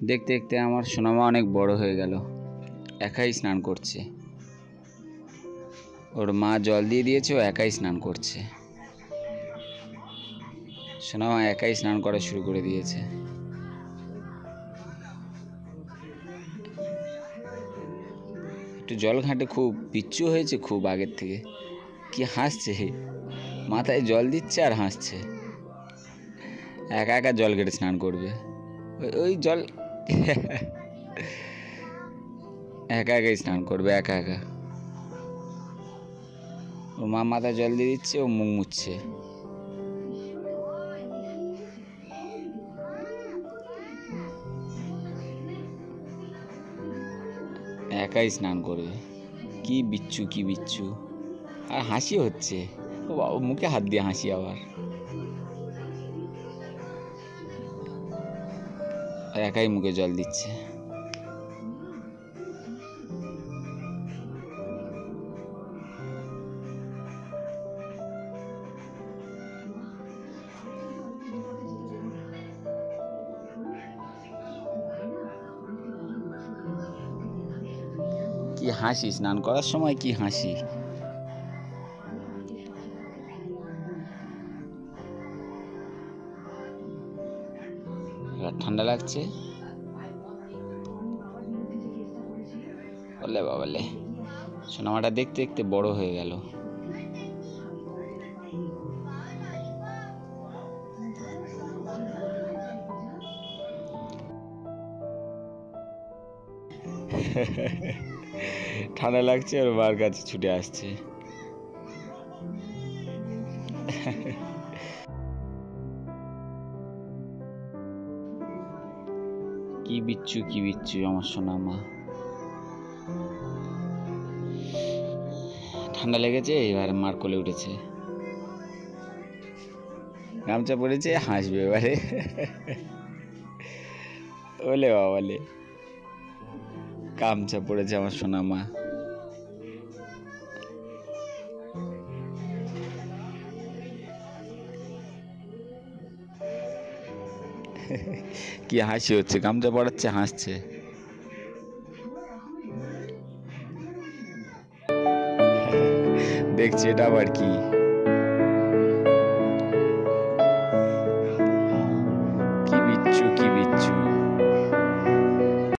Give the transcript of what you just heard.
দেখতে দেখতে আমার সোনামা অনেক বড় হয়ে গেল। একাই স্নান করছে, ওর মা জল দিয়ে দিয়েছে, ও একাই স্নান করছে। সোনামা একাই স্নান করা শুরু করে দিয়েছে। একটু জল ঘাটে খুব পিচ্ছু হয়েছে, খুব আগের থেকে। কি হাসছে, মাথায় জল দিচ্ছে আর হাসছে। একা একা জল ঘেটে স্নান করবে, ওই জল একা একাই স্নান করবে, একা একা। ওর মা মাথায় জল দিয়ে দিচ্ছে, ও মুখ মুছছে। একাই স্নান করবে। কি বিচ্ছু, কি বিচ্ছু। আর হাসি হচ্ছে, ও বাবা, মুখে হাত দিয়ে হাসি আবার। একাই মুখে জল দিচ্ছে। কি হাসি, স্নান করার সময় কি হাসি। ঠান্ডা লাগছে, বলে বাবালে। সোনামাটা দেখতে দেখতে বড় হয়ে গেল। ঠান্ডা লাগছে, ওর মার কাছে ছুটে আসছে। কি বিচ্ছু, কি বিচ্ছু আমার সোনামা। ঠান্ডা লেগেছে, এবার মার কোলে উঠেছে, গামছা পড়েছে, হাসবে এবারে। ওলে বাবালে, গামছা পড়েছে আমার সোনামা। কি হাসি হচ্ছে, গামছা পড়াচ্ছে, হাসছে। দেখছি এটা আবার কি।